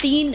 3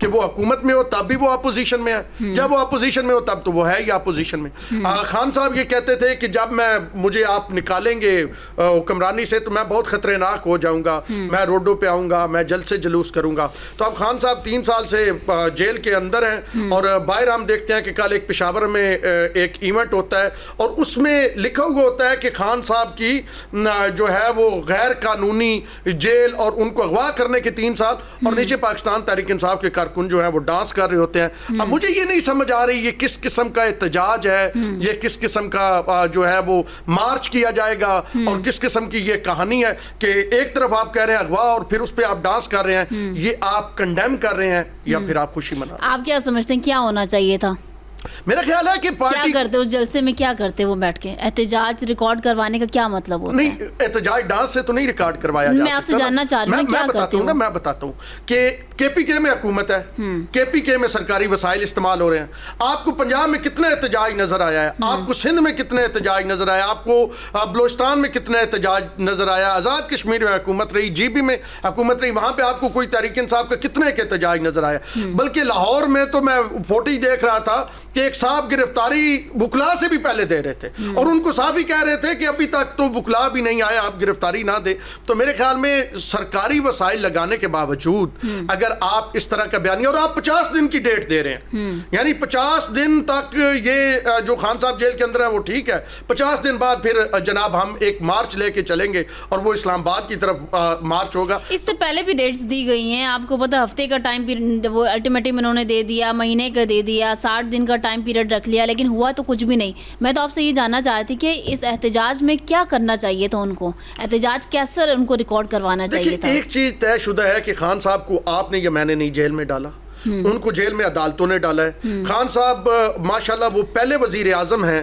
کہ وہ حکومت میں ہو تب بھی وہ اپوزیشن میں ہے, جب وہ اپوزیشن میں ہو تب تو وہ ہے ہی اپوزیشن میں. خان صاحب یہ کہتے تھے کہ جب مجھے آپ نکالیں گے حکمرانی سے تو میں بہت خطرناک ہو جاؤں گا, میں روڈوں پہ آؤں گا, میں جلد سے جلوس کروں گا. تو اب خان صاحب 3 سال سے جیل کے اندر ہیں, اور باہر ہم دیکھتے ہیں کہ کل ایک پشاور میں ایک ایونٹ ہوتا ہے اور اس میں لکھا ہوا ہوتا ہے کہ خان صاحب کی جو ہے وہ غیر قانونی جیل اور ان کو اغوا کرنے کے 3 سال, اور نیچے پاکستان تحریک انصاف کے کارکن جو ہیں وہ ڈانس کر رہے ہوتے ہیں. اب مجھے یہ نہیں سمجھ آ رہی یہ کس قسم کا احتجاج ہے, یہ کس قسم کا جو ہے وہ مارچ کیا جائے گا, اور کس قسم کی یہ کہانی ہے کہ ایک طرف آپ کہہ رہے ہیں اغوا اور پھر اس پہ آپ ڈانس کر رہے ہیں. یہ آپ کنڈیم کر رہے ہیں یا پھر آپ خوشی منا رہے ہیں؟ آپ کیا سمجھتے ہیں کیا ہونا چاہیے تھا؟ میرا خیال ہے کہ پارٹی کیا کرتے اس جلسے میں, کیا کرتے وہ بیٹھ کے احتجاج ریکارڈ کروانے کا کیا مطلب ہوتا ہے؟ نہیں, احتجاج ڈانس سے تو نہیں ریکارڈ کروایا جا سکتا. میں آپ سے جاننا چاہ رہی ہوں کیا کرتے ہو. میں بتاتا ہوں کہ کے پی کے میں حکومت ہے, کے پی کے میں سرکاری وسائل استعمال ہو رہے ہیں. آپ کو پنجاب میں کتنا احتجاج نظر آیا ہے, آپ کو سندھ میں کتنے احتجاج نظر آیا, آپ کو بلوچستان میں کتنا احتجاج نظر آیا, آزاد کشمیر میں حکومت رہی, جی بی میں حکومت رہی, وہاں پہ آپ کو کوئی تحریک انصاف کا کتنے کے احتجاج نظر آیا. بلکہ لاہور میں تو میں فوٹیج دیکھ رہا تھا کہ ایک صاحب گرفتاری وکلا سے بھی پہلے دے رہے تھے, اور ان کو صاحب ہی کہہ رہے تھے کہ ابھی تک تو وکلا بھی نہیں آیا, آپ گرفتاری نہ دے. تو میرے خیال میں سرکاری وسائل لگانے کے باوجود اگر آپ اس طرح کا بیانیہ, اور آپ 50 دن کی ڈیٹ دے رہے ہیں, یعنی 50 دن تک یہ جو خان صاحب جیل کے اندر ہیں وہ ٹھیک ہے, 50 دن بعد پھر جناب ہم ایک مارچ لے کے چلیں گے اور وہ اسلام آباد کی طرف مارچ ہوگا. اس سے پہلے بھی ڈیٹس دی گئی ہیں آپ کو پتا, ہفتے کا ٹائم پیریڈ وہ الٹیمیٹم انہوں نے دے دیا, مہینے کا دے دیا, 60 دن کا ٹائم پیریڈ رکھ لیا, لیکن ہوا تو کچھ بھی نہیں. میں تو آپ سے یہ جاننا چاہ رہی تھی کہ اس احتجاج میں کیا کرنا چاہیے تھا ان کو, احتجاج کیسے ان کو ریکارڈ کروانا چاہیے تھا؟ ایک چیز طے شدہ ہے کہ خان صاحب کو آپ نے یا میں نے نہیں جیل میں ڈالا, ان کو جیل میں عدالتوں نے ڈالا ہے. خان صاحب ماشاءاللہ وہ پہلے وزیر اعظم ہیں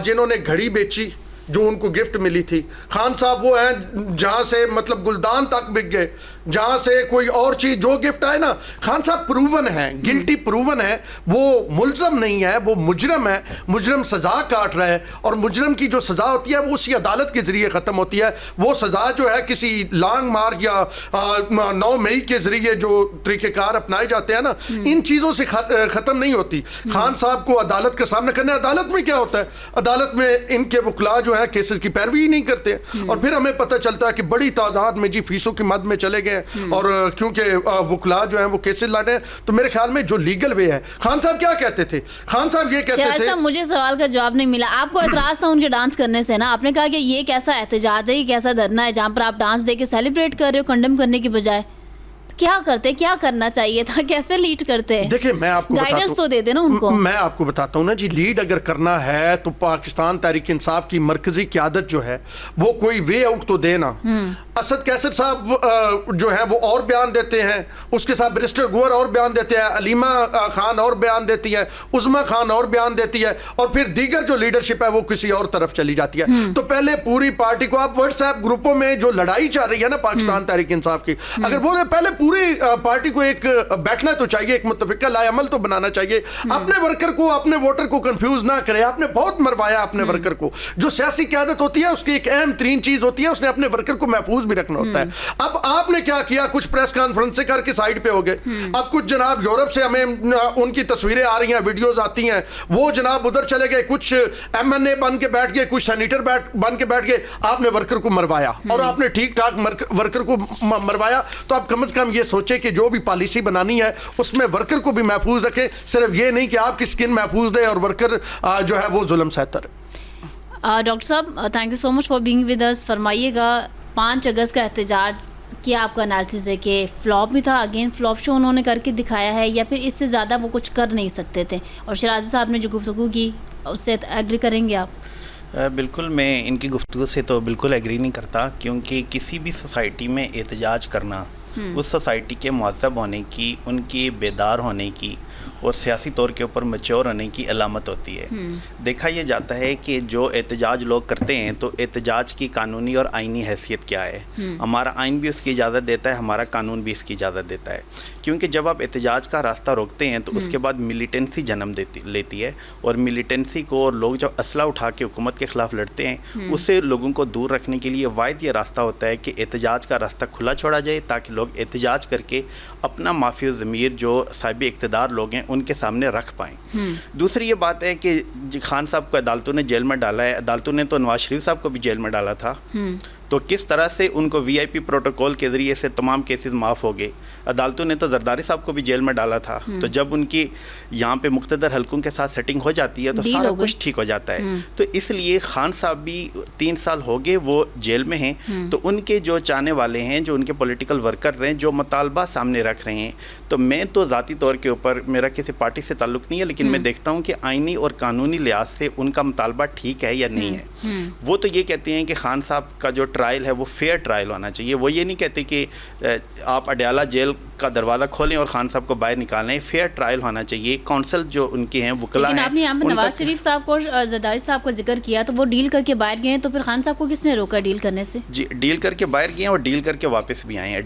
جنہوں نے گھڑی بیچی جو ان کو گفٹ ملی تھی. خان صاحب وہ ہیں جہاں سے مطلب گلدان تک بک گئے, جہاں سے کوئی اور چیز جو گفٹ آئے نا. خان صاحب پروون ہے, گلٹی پروون ہے, وہ ملزم نہیں ہے, وہ مجرم ہے, مجرم سزا کاٹ رہا ہے, اور مجرم کی جو سزا ہوتی ہے وہ اسی عدالت کے ذریعے ختم ہوتی ہے. وہ سزا جو ہے کسی لانگ مارک یا 9 مئی کے ذریعے جو طریقہ کار اپنائے جاتے ہیں نا, ان چیزوں سے ختم نہیں ہوتی. خان صاحب کو عدالت کا سامنا کرنا ہے. عدالت میں کیا ہوتا ہے, عدالت میں ان کے وکلا جو ہے کیسز کی پیروی ہی نہیں کرتے, اور پھر ہمیں پتہ چلتا ہے کہ بڑی تعداد میں جی فیسوں کی مد میں چلے گئے, اور کیونکہ وکلا جو ہیں وہ کیسز لڑ رہے ہیں. تو میرے خیال میں جو لیگل وے ہے, خان صاحب کیا کہتے تھے, خان صاحب یہ کہتے تھے. مجھے سوال کا جواب نہیں ملا. آپ کو اعتراض تھا ان کے ڈانس کرنے سے نا, آپ نے کہا کہ یہ کیسا احتجاج ہے, یہ کیسا دھرنا ہے جہاں پر آپ ڈانس دے کے سیلیبریٹ کر رہے ہو کنڈم کرنے کی بجائے. کیا کرتے, کیا کرنا چاہیے تھا, کیسے لیڈ کرتے ہیں؟ دیکھیں میں آپ کو گائیڈنس تو دے دے نا ان کو. میں آپ کو بتاتا ہوں نا جی, لیڈ اگر کرنا ہے تو پاکستان تحریک انصاف کی مرکزی قیادت جو ہے وہ کوئی وے آؤٹ تو دے نا. اسد کیسر صاحب جو ہے وہ اور بیان دیتے ہیں, اس کے ساتھ برسٹر گوہر اور بیان دیتے ہیں, علیمہ خان اور بیان دیتی ہے, عظما خان اور بیان دیتی ہے, اور پھر دیگر جو لیڈرشپ ہے وہ کسی اور طرف چلی جاتی ہے. تو پہلے پوری پارٹی کو آپ واٹس ایپ گروپوں میں جو لڑائی چل رہی ہے نا پاکستان تحریک انصاف کی, اگر وہ پہلے پوری پارٹی کو ایک بیٹھنا تو چاہیے, ایک متفقہ لائے عمل تو بنانا چاہیے. اپنے ورکر کو, اپنے ووٹر کو کنفیوز نہ کرے. آپ نے بہت مروایا اپنے ورکر کو. جو سیاسی قیادت ہوتی ہے اس کی ایک اہم ترین چیز ہوتی ہے اس نے اپنے ورکر کو محفوظ بھی رکھنا ہوتا ہے. اب آپ نے کیا کیا, کچھ پریس کانفرنس سے کر کے سائڈ پہ ہو گئے. اب کچھ جناب یورپ سے ہمیں ان کی تصویریں آ رہی ہیں, ویڈیوز آتی ہیں, وہ جناب ادھر چلے گئے, کچھ ایم این اے بن کے بیٹھ گئے, کچھ سینیٹر بن کے بیٹھ گئے. آپ نے ورکر کو مروایا, اور آپ نے ٹھیک ٹھاک ورکر کو مروایا. تو آپ کم از کم یہ سوچیں کہ جو بھی پالیسی بنانی ہے اس میں ورکر کو بھی محفوظ رکھیں, صرف یہ نہیں کہ آپ کی سکن محفوظ رہے اور ورکر جو ہے وہ ظلم سہتا رہے. ڈاکٹر صاحب thank you so much for being with us. فرمائیے گا 5 اگست کا احتجاج کیا آپ کا انالیسس ہے کہ فلاپ بھی تھا, اگین فلاپ شو انہوں نے کر کے دکھایا ہے, یا پھر اس سے زیادہ وہ کچھ کر نہیں سکتے تھے؟ اور شیرازی صاحب نے جو گفتگو کی اس سے ایگری کریں گے آپ؟ بالکل, میں ان کی گفتگو سے تو بالکل ایگری نہیں کرتا, کیونکہ کسی بھی سوسائٹی میں احتجاج کرنا اس سوسائٹی کے مہذب ہونے کی, ان کی بیدار ہونے کی اور سیاسی طور کے اوپر میچور ہونے کی علامت ہوتی ہے. دیکھا یہ جاتا ہے کہ جو احتجاج لوگ کرتے ہیں تو احتجاج کی قانونی اور آئینی حیثیت کیا ہے. ہمارا آئین بھی اس کی اجازت دیتا ہے, ہمارا قانون بھی اس کی اجازت دیتا ہے, کیونکہ جب آپ احتجاج کا راستہ روکتے ہیں تو اس کے بعد ملیٹنسی جنم لیتی ہے, اور ملیٹنسی کو اور لوگ جب اسلحہ اٹھا کے حکومت کے خلاف لڑتے ہیں اس سے لوگوں کو دور رکھنے کے لیے واحد یہ راستہ ہوتا ہے کہ احتجاج کا راستہ کھلا چھوڑا جائے تاکہ لوگ احتجاج کر کے اپنا معافی و ضمیر جو صاحب اقتدار لوگ ہیں ان کے سامنے رکھ پائیں. دوسری یہ بات ہے کہ خان صاحب کو عدالتوں نے جیل میں ڈالا ہے. عدالتوں نے تو نواز شریف صاحب کو بھی جیل میں ڈالا تھا, تو کس طرح سے ان کو وی آئی پی پروٹوکول کے ذریعے سے تمام کیسز معاف ہو گئے. عدالتوں نے تو زرداری صاحب کو بھی جیل میں ڈالا تھا, تو جب ان کی یہاں پہ مقتدر حلقوں کے ساتھ سیٹنگ ہو جاتی ہے تو سارا کچھ ٹھیک ہو جاتا ہے. تو اس لیے خان صاحب بھی 3 سال ہو گئے وہ جیل میں ہیں, تو ان کے جو چاہنے والے ہیں, جو ان کے پولیٹیکل ورکرز ہیں, جو مطالبہ سامنے رکھ رہے ہیں, تو میں تو ذاتی طور کے اوپر, میرا کسی پارٹی سے تعلق نہیں ہے, لیکن میں دیکھتا ہوں کہ آئینی اور قانونی لحاظ سے ان کا مطالبہ ٹھیک ہے یا نہیں ہے. وہ تو یہ کہتے ہیں کہ خان صاحب کا جو ٹرائل ہے وہ فیئر ٹرائل ہونا چاہیے. وہ یہ نہیں کہتے کہ آپ اڈیالہ جیل کا دروازہ کھولیں اور خان صاحب کو باہر نکالیں. فیئر ٹرائل ہونا چاہیے. کونسل جو ان کے ہیں, وکلا ہیں. لیکن آپ نے یہاں پر نواز شریف صاحب کو اور زرداری صاحب کا ذکر کیا, تو وہ ڈیل کر کے باہر گئے ہیں, تو پھر خان صاحب کو کس نے روکا ڈیل کرنے سے؟ جی, ڈیل کر کے باہر گئے ہیں اور ڈیل کر کے واپس بھی آئے ہیں.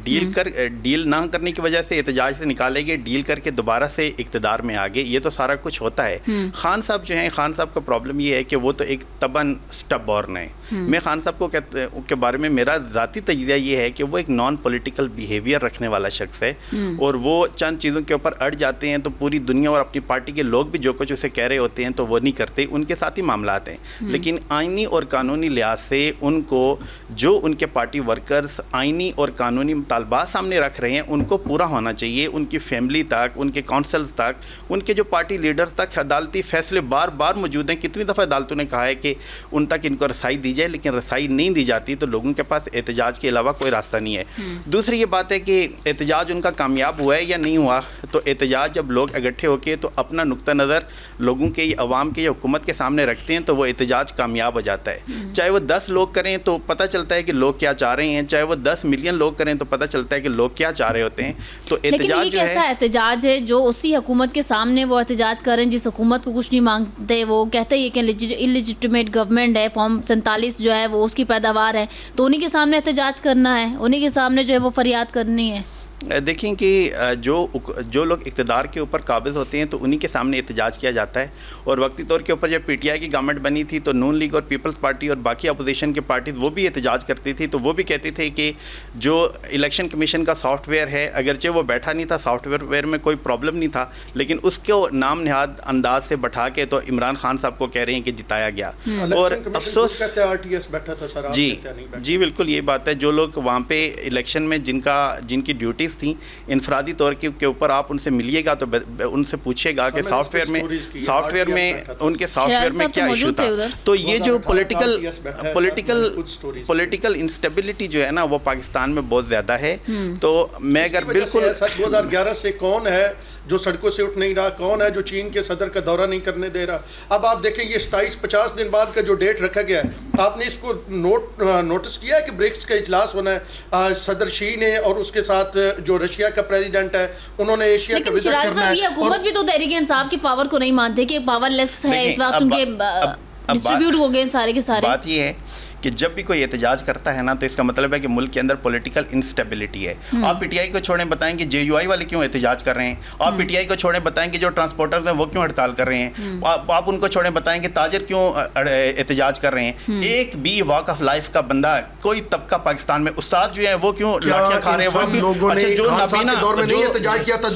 ڈیل نہ کرنے کی وجہ سے احتجاج سے نکالے گئے, ڈیل کر کے دوبارہ سے اقتدار میں آ گئے. یہ تو سارا کچھ ہوتا ہے. خان صاحب جو ہیں, خان صاحب کا پرابلم یہ ہے کہ وہ تو ایک تباً اسٹب بورن ہے. میں خان صاحب کو کے بارے میں میرا ذاتی تجزیہ یہ ہے کہ وہ ایک نان پولیٹیکل بیہیویئر رکھنے والا شخص ہے, اور وہ چند چیزوں کے اوپر اڑ جاتے ہیں تو پوری دنیا اور اپنی پارٹی کے لوگ بھی جو کچھ اسے کہہ رہے ہوتے ہیں تو وہ نہیں کرتے. ان کے ساتھ ہی معاملات ہیں. لیکن آئینی اور قانونی لحاظ سے ان کو جو ان کے پارٹی ورکرز آئینی اور قانونی مطالبات سامنے رکھ رہے ہیں ان کو پورا ہونا چاہیے. ان کی فیملی تک, ان کے کونسلز تک, ان کے جو پارٹی لیڈرز تک عدالتی فیصلے بار بار موجود ہیں. کتنی دفعہ عدالتوں نے کہا ہے کہ ان تک ان کو رسائی دی جائے, لیکن رسائی نہیں دی جاتی, تو لوگوں کے پاس احتجاج کے علاوہ کوئی راستہ نہیں ہے. دوسری یہ بات ہے کہ احتجاج ان کا کامیاب ہوا ہے یا نہیں ہوا. تو احتجاج جب لوگ اکٹھے ہو کے تو اپنا نقطہ نظر لوگوں کے, عوام کے یا حکومت کے سامنے رکھتے ہیں تو وہ احتجاج کامیاب ہو جاتا ہے. چاہے وہ 10 لوگ کریں تو پتہ چلتا ہے کہ لوگ کیا چاہ رہے ہیں, چاہے وہ 10 ملین لوگ کریں تو پتہ چلتا ہے کہ لوگ کیا چاہ رہے ہوتے ہیں. تو احتجاج جو ہے, ایسا احتجاج ہے جو اسی حکومت کے سامنے وہ احتجاج کر رہے ہیں جس حکومت کو کچھ نہیں مانگتے. وہ کہتے ہیں کہ انلیجٹمیٹ گورنمنٹ ہے, فارم 47 جو ہے وہ اس کی پیداوار ہے, تو انہی کے سامنے احتجاج کرنا ہے, انہی کے سامنے جو ہے وہ فریاد کرنی ہے. دیکھیں کہ جو لوگ اقتدار کے اوپر قابض ہوتے ہیں تو انہی کے سامنے احتجاج کیا جاتا ہے. اور وقتی طور کے اوپر جب پی ٹی آئی کی گورنمنٹ بنی تھی تو نون لیگ اور پیپلز پارٹی اور باقی اپوزیشن کے پارٹیز وہ بھی احتجاج کرتی تھی, تو وہ بھی کہتے تھے کہ جو الیکشن کمیشن کا سافٹ ویئر ہے, اگرچہ وہ بیٹھا نہیں تھا, سافٹ ویئر میں کوئی پرابلم نہیں تھا, لیکن اس کو نام نہاد انداز سے بٹھا کے تو عمران خان صاحب کو کہہ رہے ہیں کہ جتایا گیا. اور افسوس, جی بالکل یہ بات ہے, جو لوگ وہاں پہ الیکشن میں جن کی ڈیوٹیز تھیں, انفرادی طور کے اوپر آپ ان سے ملیے گا تو ان سے پوچھے گا کہ سافٹ ویئر میں ان کے سافٹ ویئر میں کیا ایشو تھا. تو یہ جو پولیٹیکل انسٹیبلٹی جو ہے نا وہ پاکستان میں بہت زیادہ ہے. تو میں اگر بالکل 2011 سے کون ہے جو سڑکوں سے اٹھ نہیں رہا, کون ہے جو چین کے صدر کا دورہ نہیں کرنے دے رہا. اب آپ دیکھیں یہ 27-50 دن بعد کا جو ڈیٹ رکھا گیا ہے, آپ نے اس کو نوٹس کیا ہے کہ برکس کا اجلاس ہونا ہے, صدر شی نے اور اس کے ساتھ جو رشیا کا پریزیڈنٹ ہے انہوں نے ایشیا کا وزٹ کرنا ہے. یہ حکومت بھی تو تحریک انصاف کی پاور کو نہیں مانتے کہ پاور لیس ہے اس وقت, ان کے ڈسٹریبیوٹ ہو گئے سارے کے سارے. بات یہ ہے کہ جب بھی کوئی احتجاج کرتا ہے نا تو اس کا مطلب ہے کہ ملک کے اندر پولیٹیکل انسٹیبلٹی ہے. آپ پی ٹی آئی کو چھوڑیں, بتائیں کہ جے یو آئی والے کیوں احتجاج کر رہے ہیں. آپ پی ٹی آئی کو چھوڑیں, بتائیں کہ جو ٹرانسپورٹرز ہیں وہ کیوں ہڑتال کر رہے ہیں. آپ ان کو چھوڑیں, بتائیں کہ تاجر کیوں احتجاج کر رہے ہیں. ایک بھی واک آف لائف کا بندہ, کوئی طبقہ پاکستان میں, استاد جو ہیں وہ کیوں لاٹیاں کھا رہے ہیں. لوگوں نے خان کے دور میں نہیں احتجاج کیا تھا,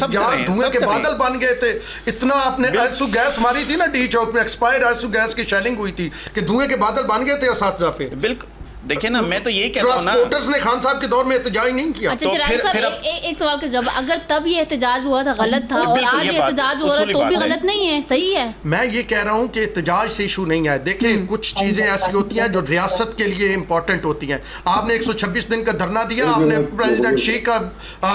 دھوئیں کے بادل بن گئے تھے. اتنا آپ نے ایسو گیس ماری تھی نا ڈی چوک میں, ایکسپائر ایسو گیس کی شیلنگ ہوئی تھی کہ دھوئیں کے بادل بن گئے تھے اساتذہ پہ. بالکل دیکھیں نا, میں تو یہی کہتا ہوں نا, ٹرانسپورٹرز نے خان صاحب کے دور میں احتجاج نہیں کیا. اچھا چراغ صاحب ایک سوال کا جواب, اگر تب یہ احتجاج ہوا تھا غلط تھا اور آج یہ احتجاج ہو رہا ہے تو بھی غلط نہیں ہے, صحیح ہے. میں یہ کہہ رہا ہوں کہ احتجاج سے ایشو نہیں ہے. دیکھیں کچھ چیزیں ایسی ہوتی ہیں جو ریاست کے لیے امپورٹنٹ ہوتی ہیں. آپ نے 126 دن کا دھرنا دیا, آپ نے پریزیڈنٹ شی کا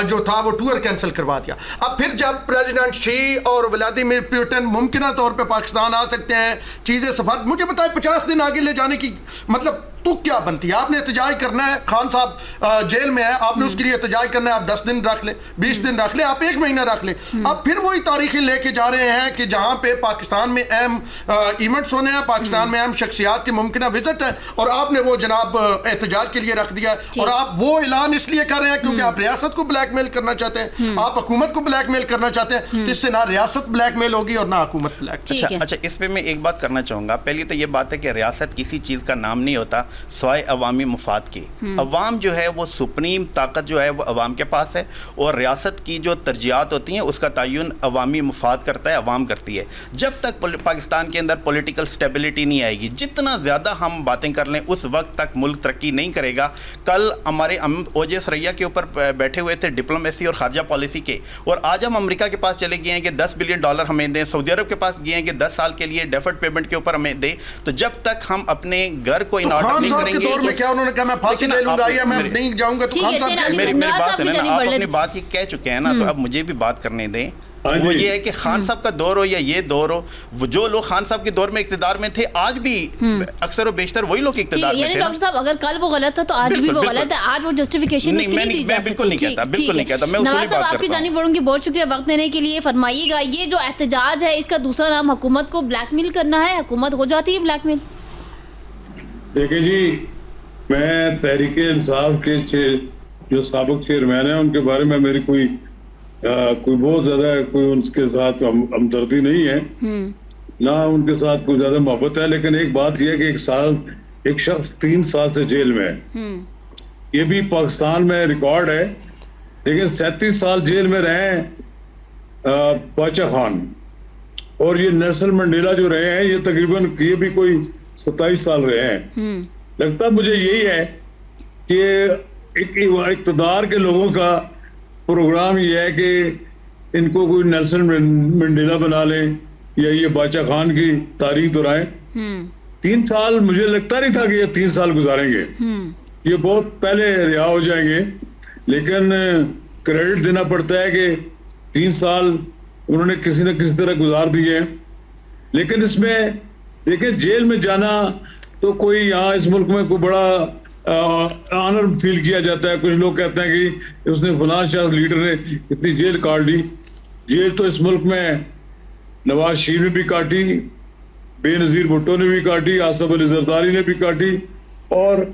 جو تھا وہ ٹور کینسل کروا دیا. اب پھر جب پریزیڈنٹ شی اور ولادیمیر پوٹن ممکنہ طور پہ پاکستان آ سکتے ہیں, چیزیں سفارت, مجھے بتائیں 50 دن آگے لے جانے کی مطلب تو کیا بنتی ہے؟ آپ نے احتجاج کرنا ہے، خان صاحب جیل میں ہے، آپ نے اس کے لیے احتجاج کرنا ہے، آپ 10 دن رکھ لیں، 20 دن رکھ لیں، آپ 1 مہینہ رکھ لیں. اب پھر وہی تاریخیں لے کے جا رہے ہیں کہ جہاں پہ پاکستان میں اہم ایونٹس ہونے ہیں، پاکستان میں اہم شخصیات کے ممکنہ وزٹ ہے، اور آپ نے وہ جناب احتجاج کے لیے رکھ دیا ہے. اور آپ وہ اعلان اس لیے کر رہے ہیں کیونکہ آپ ریاست کو بلیک میل کرنا چاہتے ہیں، آپ حکومت کو بلیک میل کرنا چاہتے ہیں. اس سے نہ ریاست بلیک میل ہوگی اور نہ حکومت بلیک میل. اچھا اس پہ میں ایک بات کرنا چاہوں گا. پہلی تو یہ بات ہے کہ ریاست کسی چیز کا نام نہیں ہوتا سوائے عوامی مفاد کی. عوام جو ہے وہ سپریم طاقت جو ہے وہ عوام کے پاس ہے، اور ریاست کی جو ترجیحات ہوتی ہیں اس کا تعین عوامی مفاد کرتا ہے، عوام کرتی ہے. جب تک پاکستان کے اندر پولیٹیکل سٹیبلٹی نہیں آئے گی، جتنا زیادہ ہم باتیں کر لیں اس وقت تک ملک ترقی نہیں کرے گا. کل ہمارے او جے سریا کے اوپر بیٹھے ہوئے تھے ڈپلومیسی اور خارجہ پالیسی کے، اور آج ہم امریکہ کے پاس چلے گئے ہیں کہ $10 بلین ہمیں دیں، سعودی عرب کے پاس گئے ہیں کہ 10 سال کے لیے ڈیفرڈ پیمنٹ کے اوپر ہمیں دیں. تو جب تک ہم اپنے گھر کو ان آرڈر نہیں کریں گے، دور میں کیا انہوں نے کہا میں پھانسی لے لوں گا یا میں نہیں جاؤں گا، تو خان صاحب میری بات ہے نا، آپ اپنی بات یہ کہہ چکے ہیں نا، تو اب مجھے بھی بات کرنے دیں. وہ یہ ہے کہ خان صاحب کا دور ہو یا یہ دور ہو، جو لوگ خان صاحب کے دور میں اقتدار میں تھے آج بھی اکثر و بیشتر وہی لوگ اقتدار میں تھے. ڈاکٹر صاحب اگر کل وہ غلط ہے تو آج بھی وہ غلط ہے، آج وہ جسٹیفیکیشن اس کی نہیں دی جا سکتی. بالکل نہیں کہتا، بالکل نہیں کہتا. میں نواز صاحب آپ کی جانب بڑھوں گی، بہت شکریہ وقت دینے کے لیے. فرمائیے گا یہ جو احتجاج ہے اس کا دوسرا نام حکومت کو بلیک میل کرنا ہے، حکومت ہو جاتی ہے بلیک میل؟ دیکھیں جی، میں تحریک انصاف کے جو سابق چیئرمین ہیں ان کے بارے میں میری کوئی بہت زیادہ کوئی ان کے ساتھ ہمدردی نہیں ہے، نہ ان کے ساتھ کوئی زیادہ محبت ہے. لیکن ایک بات یہ ہے کہ ایک شخص 3 سال سے جیل میں ہے، یہ بھی پاکستان میں ریکارڈ ہے. لیکن 37 سال جیل میں رہے ہیں باچا خان، اور یہ نیلسن منڈیلا جو رہے ہیں یہ تقریباً یہ بھی کوئی 27 سال رہے ہیں. لگتا مجھے یہی ہے کہ اقتدار کے لوگوں کا پروگرام یہ ہے کہ ان کو کوئی نیلسن منڈیلا بنا لیں یا یہ باچا خان کی تاریخ دہرائیں. 3 سال مجھے لگتا نہیں تھا کہ یہ 3 سال گزاریں گے، یہ بہت پہلے رہا ہو جائیں گے. لیکن کریڈٹ دینا پڑتا ہے کہ 3 سال انہوں نے کسی نہ کسی طرح گزار دیے. لیکن اس میں دیکھیں جیل میں جانا تو کوئی یہاں اس ملک میں کوئی بڑا آنر فیل کیا جاتا ہے. کچھ لوگ کہتے ہیں کہ اس نے فلاں شخص لیڈر نے اتنی جیل کاٹ لی. جیل تو اس ملک میں نواز شریف نے بھی کاٹی، بے نظیر بھٹو نے بھی کاٹی، آصف علی زرداری نے بھی کاٹی، اور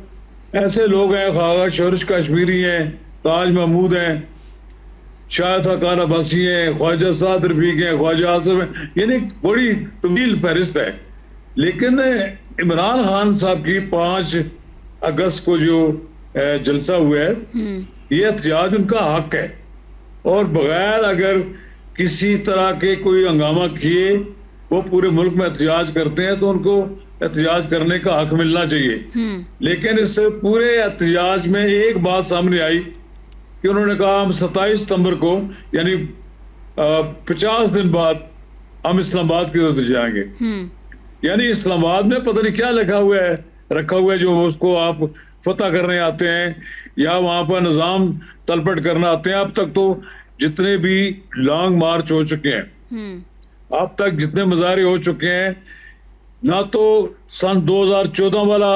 ایسے لوگ ہیں خواجہ شورش کشمیری ہیں، تاج محمود ہیں، شاہد خاقان عباسی ہیں، خواجہ سعد رفیق ہیں، خواجہ آصف ہیں، یعنی بڑی طویل فہرست ہے. لیکن عمران خان صاحب کی 5 اگست کو جو جلسہ ہوا ہے یہ احتجاج ان کا حق ہے، اور بغیر اگر کسی طرح کے کوئی ہنگامہ کیے وہ پورے ملک میں احتجاج کرتے ہیں تو ان کو احتجاج کرنے کا حق ملنا چاہیے. لیکن اس پورے احتجاج میں ایک بات سامنے آئی کہ انہوں نے کہا ہم 27 ستمبر کو یعنی 50 دن بعد ہم اسلام آباد کی طرف جائیں گے. یعنی اسلام آباد میں پتہ نہیں کیا رکھا ہوا ہے جو اس کو آپ فتح کرنے آتے ہیں یا وہاں پر نظام تلپٹ کرنا آتے ہیں. اب تک تو جتنے بھی لانگ مارچ ہو چکے ہیں، اب تک جتنے مظاہرے ہو چکے ہیں، نہ تو سن 2014 والا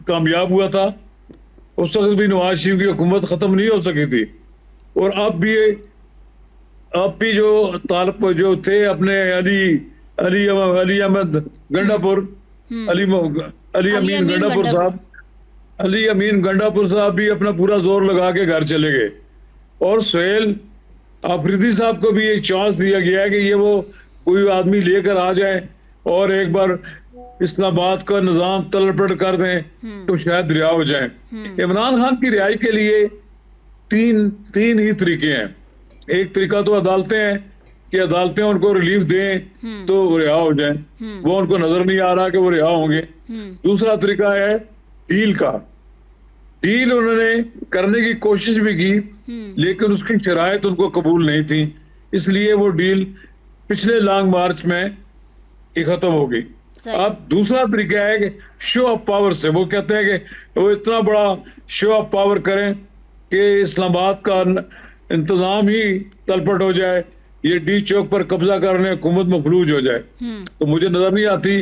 کامیاب ہوا تھا، اس وقت بھی نواز شریف کی حکومت ختم نہیں ہو سکی تھی، اور اب بھی جو طالب جو تھے اپنے علی احمد گنڈا پور علی امین گنڈا پور صاحب بھی اپنا پورا زور لگا کے گھر چلے گئے. اور سہیل آفریدی صاحب کو بھی یہ چانس دیا گیا ہے کہ یہ وہ کوئی آدمی لے کر آ جائیں اور ایک بار اسلام آباد کا نظام تلپٹ کر دیں تو شاید رہا ہو جائیں. عمران خان کی رہائی کے لیے تین ہی طریقے ہیں. ایک طریقہ تو عدالتیں ہیں کہ عدالتیں ان کو ریلیف دیں تو رہا ہو جائیں، وہ ان کو نظر نہیں آ رہا کہ وہ رہا ہوں گے. دوسرا طریقہ ہے ڈیل کا. ڈیل انہوں نے کرنے کی کوشش بھی کی لیکن اس کی شرائط ان کو قبول نہیں تھی، اس لیے وہ ڈیل پچھلے لانگ مارچ میں ہی ختم ہو گئی. اب دوسرا طریقہ ہے کہ شو آف پاور سے، وہ کہتے ہیں کہ وہ اتنا بڑا شو آف پاور کریں کہ اسلام آباد کا انتظام ہی تلپٹ ہو جائے، یہ ڈی چوک پر قبضہ کرنے حکومت مفلوج ہو جائے. تو مجھے نظر نہیں آتی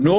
9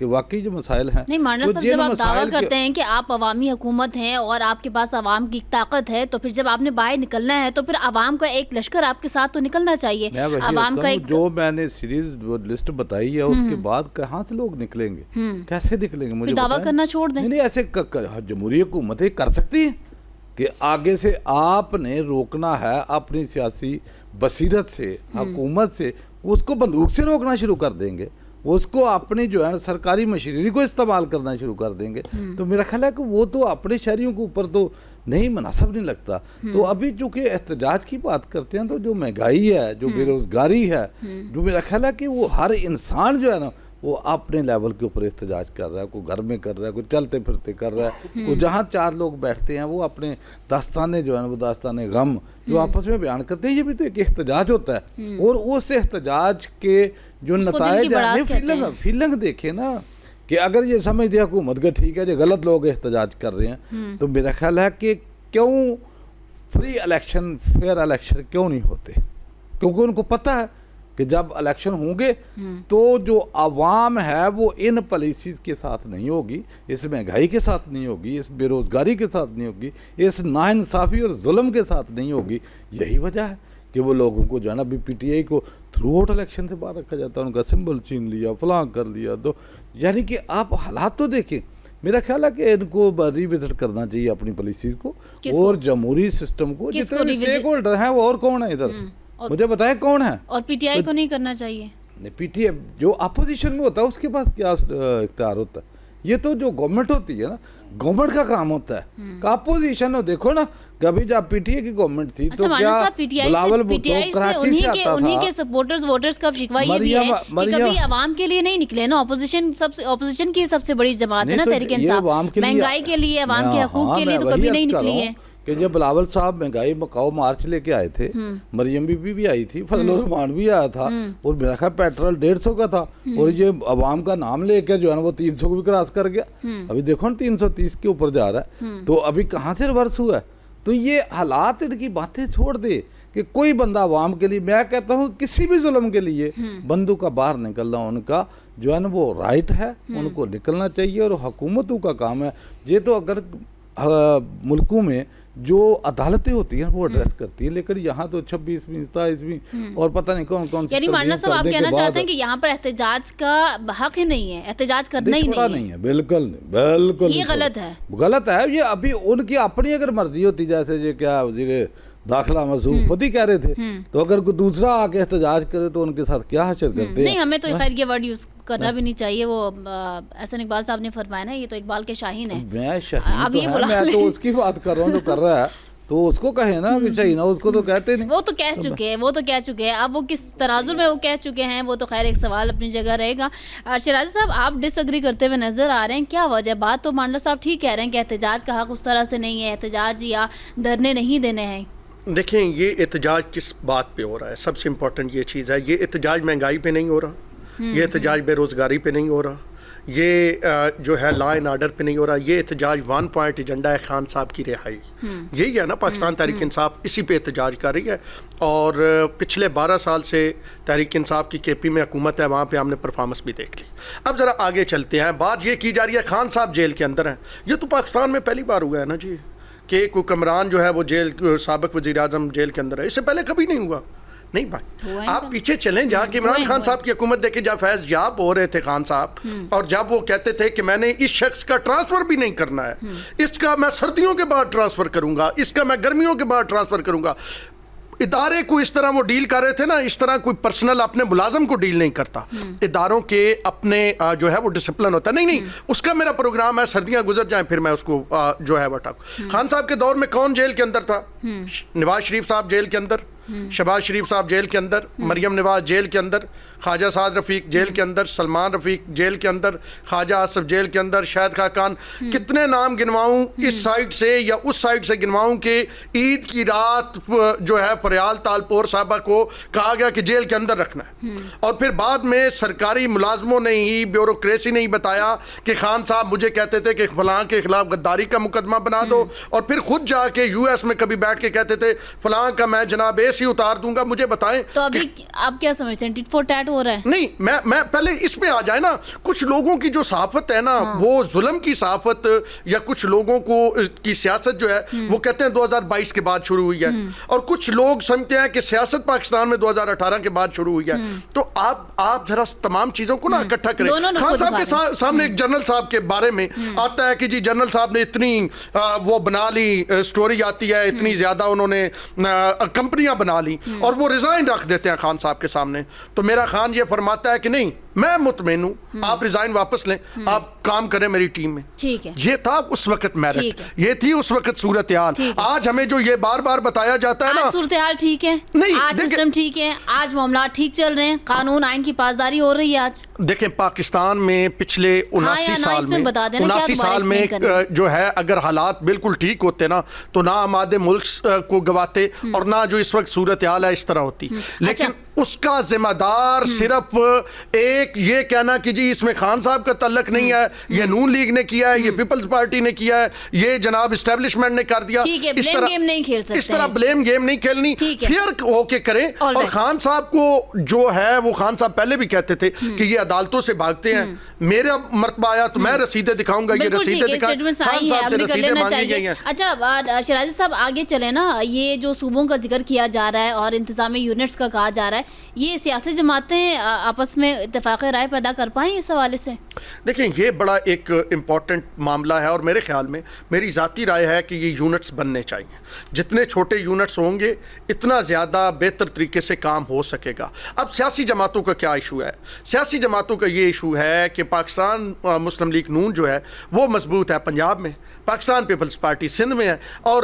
کہ واقعی جو مسائل ہیں نہیں مانا صاحب جب آپ دعویٰ کرتے ہیں کہ آپ عوامی حکومت ہیں اور آپ کے پاس عوام کی طاقت ہے تو پھر جب آپ نے باہر نکلنا ہے تو پھر عوام کا ایک لشکر آپ کے ساتھ تو نکلنا چاہیے. عوام کا ایک جو میں نے سیریز لسٹ بتائی ہے اس کے بعد کہاں سے لوگ نکلیں گے, کیسے نکلیں گے؟ مجھے دعویٰ کرنا چھوڑ دیں. نہیں ایسے جمہوری حکومتیں کر سکتی ہیں کہ آگے سے آپ نے روکنا ہے اپنی سیاسی بصیرت سے, حکومت سے, اس کو بندوق سے روکنا شروع کر دیں گے, اس کو اپنی جو ہے سرکاری مشینری کو استعمال کرنا شروع کر دیں گے, تو میرا خیال ہے کہ وہ تو اپنے شہریوں کے اوپر تو نہیں مناسب نہیں لگتا. تو ابھی چونکہ احتجاج کی بات کرتے ہیں تو جو مہنگائی ہے, جو بے روزگاری ہے, جو میرا خیال ہے کہ وہ ہر انسان جو ہے نا وہ اپنے لیول کے اوپر احتجاج کر رہا ہے, کوئی گھر میں کر رہا ہے, کوئی چلتے پھرتے کر رہا ہے, کوئی جہاں چار لوگ بیٹھتے ہیں وہ اپنے داستانے جو ہے نا وہ داستانے غم جو آپس میں بیان کرتے ہیں, یہ بھی تو ایک احتجاج ہوتا ہے. اور اس احتجاج کے جو نتائج ہیں فیلنگ دیکھیں نا, کہ اگر یہ سمجھتے ہیں حکومت کا ٹھیک ہے جو غلط لوگ احتجاج کر رہے ہیں, تو میرا خیال ہے کہ کیوں فری الیکشن, فیئر الیکشن کیوں نہیں ہوتے؟ کیونکہ ان کو پتہ ہے کہ جب الیکشن ہوں گے تو جو عوام ہے وہ ان پالیسیز کے ساتھ نہیں ہوگی, اس مہنگائی کے ساتھ نہیں ہوگی, اس بے روزگاری کے ساتھ نہیں ہوگی, اس ناانصافی اور ظلم کے ساتھ نہیں ہوگی. یہی وجہ ہے کہ وہ لوگوں کو جو ہے نا ابھی پی ٹی آئی کو تھرو آؤٹ الیکشن سے باہر رکھا جاتا ہے, ان کا سمبل چھین لیا, فلاں کر لیا. تو یعنی کہ آپ حالات تو دیکھیں. میرا خیال ہے کہ ان کو ری وزٹ کرنا چاہیے اپنی پالیسیز کو اور جمہوری سسٹم کو. جتنے اسٹیک ہولڈر ہیں وہ اور کون ہے ادھر, مجھے بتائیں کون ہے؟ اور پی ٹی آئی کو نہیں کرنا چاہیے. پی ٹی آئی جو اپوزیشن میں ہوتا ہے اس کے پاس کیا اختیار ہوتا ہے؟ یہ تو جو گورنمنٹ ہوتی ہے نا, گورنمنٹ کا کام ہوتا ہے. اپوزیشن ہو دیکھو نا, کبھی جب پی ٹی آئی کی گورنمنٹ تھی تو کیا بلاول بھٹو کراچی سے آتا تھا. انہی کے سپورٹرز ووٹرز کا شکوہ یہ بھی ہے کہ کبھی عوام کے لیے نہیں نکلے نا. اپوزیشن کی سب سے بڑی جماعت ہے نا تحریک انصاف, مہنگائی کے لیے, عوام کے حقوق کے لیے تو کبھی نہیں نکلی ہے. کہ جب بلاول صاحب مہنگائی مکاؤ مارچ لے کے آئے تھے, مریم بی بی بھی آئی تھی, فضل الرحمان بھی آیا تھا, اور میرا خیال پیٹرول 150 کا تھا, اور یہ عوام کا نام لے کے جو ہے نا وہ 300 کو بھی کراس کر گیا. ابھی دیکھو نا 330 کے اوپر جا رہا ہے. تو ابھی کہاں سے ریورس ہوا ہے؟ تو یہ حالات ان کی باتیں چھوڑ دے کہ کوئی بندہ عوام کے لیے, میں کہتا ہوں کسی بھی ظلم کے لیے بندوں کا باہر نکلنا ان کا جو ہے نا وہ رائٹ ہے, ان کو نکلنا چاہیے. اور حکومتوں کا کام ہے یہ تو, اگر ملکوں میں جو عدالتیں ہوتی ہیں وہ ایڈریس کرتی ہیں, لیکن یہاں تو 26ویں 27ویں اور پتہ نہیں کون کون. یعنی مانا صاحب آپ کہنا چاہتے ہیں کہ یہاں پر احتجاج کا حق ہی نہیں ہے, احتجاج کرنا ہی نہیں ہے. بالکل نہیں, بالکل یہ غلط ہے, غلط ہے. یہ ابھی ان کی اپنی اگر مرضی ہوتی, جیسے یہ کیا وزیر داخلہ مسعود خود ہی کہہ رہے تھے, تو اگر کوئی دوسرا آ کے احتجاج کرے تو ان کے ساتھ کیا حشر کرتے ہیں. نہیں ہمیں تو خیر یہ ورڈ یوز کرنا بھی نہیں چاہیے. وہ احسن اقبال صاحب نے فرمایا نا, یہ تو اقبال کے شاہین ہیں. میں شاہین تو میں تو اس کی بات کر رہا ہوں جو کر رہا ہے, تو اس کو کہیں نا کہ شاہین, اس کو تو کہتے نہیں. وہ تو کہہ چکے ہیں, اب وہ کس تناظر میں وہ کہہ چکے ہیں وہ تو خیر ایک سوال اپنی جگہ رہے گا. شیرازی صاحب آپ ڈس ایگری کرتے ہوئے نظر آ رہے ہیں, کیا وجہ؟ بات تو مانڈا صاحب ٹھیک کہہ رہے ہیں کہ احتجاج کا حق اس طرح سے نہیں ہے, احتجاج یا دھرنے نہیں دینے ہیں. دیکھیں یہ احتجاج کس بات پہ ہو رہا ہے, سب سے امپورٹنٹ یہ چیز ہے. یہ احتجاج مہنگائی پہ نہیں ہو رہا, یہ احتجاج بے روزگاری پہ نہیں ہو رہا, یہ جو ہے لا اینڈ آرڈر پہ نہیں ہو رہا. یہ احتجاج 1 پوائنٹ ایجنڈا ہے خان صاحب کی رہائی. یہی ہے نا, پاکستان تحریک انصاف اسی پہ احتجاج کر رہی ہے. اور پچھلے 12 سال سے تحریک انصاف کی کے پی میں حکومت ہے, وہاں پہ ہم نے پرفارمنس بھی دیکھ لی. اب ذرا آگے چلتے ہیں. بات یہ کی جا رہی ہے خان صاحب جیل کے اندر ہیں. یہ تو پاکستان میں پہلی بار ہوا ہے نا جی, کہ کوئی کمران جو ہے وہ جیل, سابق وزیر اعظم جیل کے اندر ہے. اس سے پہلے کبھی نہیں ہوا. نہیں بھائی, آپ پیچھے چلیں جا کے عمران خان صاحب کی حکومت دیکھیں, جب فیض یاب ہو رہے تھے خان صاحب, اور جب وہ کہتے تھے کہ میں نے اس شخص کا ٹرانسفر بھی نہیں کرنا ہے, اس کا میں سردیوں کے بعد ٹرانسفر کروں گا, اس کا میں گرمیوں کے بعد ٹرانسفر کروں گا. ادارے کو اس طرح وہ ڈیل کر رہے تھے نا, اس طرح کوئی پرسنل اپنے ملازم کو ڈیل نہیں کرتا. اداروں کے اپنے جو ہے وہ ڈسپلن ہوتا ہے. نہیں اس کا میرا پروگرام ہے, سردیاں گزر جائیں پھر میں اس کو جو ہے وہ ٹاکوں. خان صاحب کے دور میں کون جیل کے اندر تھا؟ نواز شریف صاحب جیل کے اندر, شہباز شریف صاحب جیل کے اندر, مریم نواز جیل کے اندر, خواجہ سعد رفیق جیل کے اندر, سلمان رفیق جیل کے اندر, خواجہ آصف جیل کے اندر, شاہد خاقان. کتنے نام گنواؤں اس سائڈ سے یا اس سائڈ سے گنواؤں کہ عید کی رات جو ہے فریال تالپور صاحبہ کو کہا گیا کہ جیل کے اندر رکھنا ہے, اور پھر بعد میں سرکاری ملازموں نے ہی, بیوروکریسی نے ہی بتایا کہ خان صاحب مجھے کہتے تھے کہ فلاں کے خلاف غداری کا مقدمہ بنا دو, اور پھر خود جا کے US میں کبھی بیٹھ کے کہتے تھے فلاں کا میں جناب ایمبیسی اتار دوں گا. مجھے بتائیں تو ابھی آپ کیا سمجھتے ہیں ٹٹ فور ٹیٹ ہو رہا ہے؟ نہیں, میں پہلے اس پہ آ جائے نا. کچھ لوگوں کی جو صحافت ہے نا وہ ظلم کی صحافت, یا کچھ لوگوں کو کی سیاست جو ہے وہ کہتے ہیں 2022 کے بعد شروع ہوئی ہے, اور کچھ لوگ سمجھتے ہیں کہ سیاست پاکستان میں 2018 کے بعد شروع ہوئی ہے. تو آپ ذرا تمام چیزوں کو نا اکٹھا کریں. خان صاحب کے سامنے ایک جنرل صاحب کے بارے میں آتا ہے کہ جی جنرل صاحب نے اتنی وہ بنا لی, سٹوری آتی ہے اتنی زیادہ انہوں نے کمپنیاں بنا لی, اور وہ ریزائن رکھ دیتے ہیں خان صاحب کے سامنے. تو میرا خان یہ فرماتا ہے کہ نہیں, میں مطمئن ہوں, آپ ریزائن واپس لیں, آپ کام کریں میری ٹیم میں. ٹھیک ہے, یہ تھا اس وقت میرٹ, یہ تھی اس وقت صورتحال. آج ہمیں جو یہ بار بار بتایا جاتا ہے نا, صورتحال ٹھیک ہے, آج سسٹم ٹھیک ہے, آج معاملات ٹھیک چل رہے ہیں, قانون آئین کی پاسداری ہو رہی ہے. آج دیکھیں پاکستان میں پچھلے 79 سال میں جو ہے اگر حالات بالکل ٹھیک ہوتے نا تو نہ ہم آدھے ملک کو گواتے اور نہ جو اس وقت صورتحال ہے اس طرح ہوتی. لیکن اس کا ذمہ دار صرف ایک یہ کہنا کہ جی اس میں خان صاحب کا تعلق نہیں ہے, یہ نون لیگ نے کیا ہے, یہ پیپلز پارٹی نے کیا ہے, یہ جناب اسٹیبلشمنٹ نے کر دیا. اس طرح بلیم گیم نہیں کھیلنی, پھر ہو کے کریں. اور خان صاحب کو جو ہے وہ خان صاحب پہلے بھی کہتے تھے کہ یہ عدالتوں سے بھاگتے ہیں, میرا مرتبہ آیا تو میں رسیدیں دکھاؤں گا, یہ رسیدیں دکھائیں. خان صاحب سے رسیدیں مانگی گئی ہیں. اچھا شیرازی صاحب آگے چلیں نا, یہ جو صوبوں کا ذکر کیا جا رہا ہے اور انتظامی یونٹس کا کہا جا رہا ہے, یہ سیاسی جماعتیں آپس میں اتفاق رائے پیدا کر پائیں اس حوالے سے؟ دیکھیں یہ بڑا ایک امپورٹنٹ معاملہ ہے, اور میرے خیال میں میری ذاتی رائے ہے کہ یہ یونٹس بننے چاہیے. جتنے چھوٹے یونٹس ہوں گے اتنا زیادہ بہتر طریقے سے کام ہو سکے گا. اب سیاسی جماعتوں کا کیا ایشو ہے؟ سیاسی جماعتوں کا یہ ایشو ہے کہ پاکستان مسلم لیگ نون جو ہے وہ مضبوط ہے پنجاب میں, پاکستان پیپلز پارٹی سندھ میں ہے, اور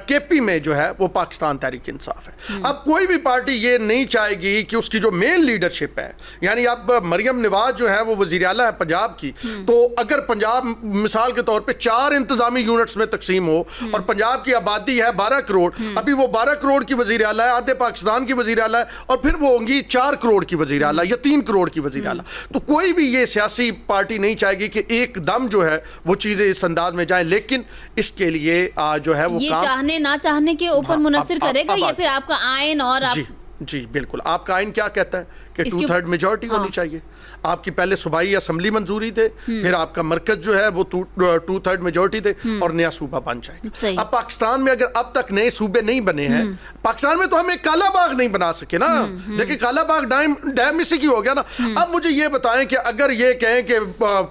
کے پی میں جو ہے وہ پاکستان تحریک انصاف ہے. اب کوئی بھی پارٹی یہ نہیں چاہے گی کہ اس کی جو مین لیڈرشپ ہے, یعنی اب مریم نواز جو ہے وہ وزیر اعلیٰ ہے پنجاب کی, تو اگر پنجاب مثال کے طور پہ 4 انتظامی یونٹس میں تقسیم ہو اور پنجاب کی آبادی ہے 12 کروڑ, ابھی وہ 12 کروڑ کی وزیر اعلیٰ ہے, آدھے پاکستان کی وزیر اعلیٰ ہے, اور پھر وہ ہوں گی 4 کروڑ کی وزیر اعلیٰ یا 3 کروڑ کی وزیر اعلیٰ. تو کوئی بھی یہ سیاسی پارٹی نہیں چاہے گی کہ ایک دم جو ہے وہ چیزیں اس انداز میں جائیں, لیکن اس کے لیے جو ہے وہ یہ چاہنے نہ چاہنے کے اوپر منحصر کرے گا, یا پھر آپ کا آئین اور جی بالکل, آپ کا آئین کیا کہتا ہے کہ 2/3 میجورٹی ہونی چاہیے. آپ کی پہلے صوبائی اسمبلی منظوری دے, پھر آپ کا مرکز جو ہے وہ 2/3 میجورٹی دے اور نیا صوبہ بن جائے گا. اب پاکستان میں اگر اب تک نئے صوبے نہیں بنے ہیں, پاکستان میں تو ہم ایک کالا باغ نہیں بنا سکے نا. دیکھیں کالا باغ ڈیم اسی کی ہو گیا نا. اب مجھے یہ بتائیں کہ اگر یہ کہیں کہ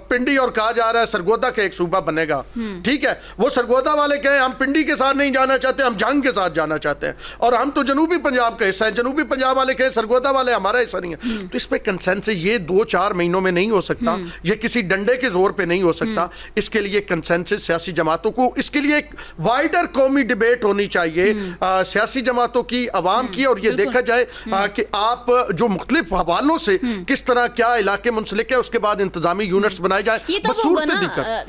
پنڈی اور کہا جا رہا ہے سرگودا کا ایک صوبہ بنے گا, ٹھیک ہے, وہ سرگودا والے کہیں ہم پنڈی کے ساتھ نہیں جانا چاہتے, ہم جنگ کے ساتھ جانا چاہتے ہیں, اور ہم تو جنوبی پنجاب کا حصہ ہے, جنوبی پنجاب والے کہیں سرگودا والے ہمارا حصہ نہیں ہے. تو اس پہ کنسنسس یہ 2-4 مہینوں میں نہیں ہو سکتا, یہ کسی ڈنڈے کے زور پہ نہیں ہو سکتا. اس کے لیے کنسنسس سیاسی جماعتوں کو, اس کے لیے ایک وائڈر قومی ڈیبیٹ ہونی چاہیے سیاسی جماعتوں کی, عوام کی, اور یہ دیکھا جائے کہ آپ جو مختلف حوالوں سے کس طرح کیا علاقے منسلک ہے, اس کے بعد انتظامی یونٹس بنائے جائیں.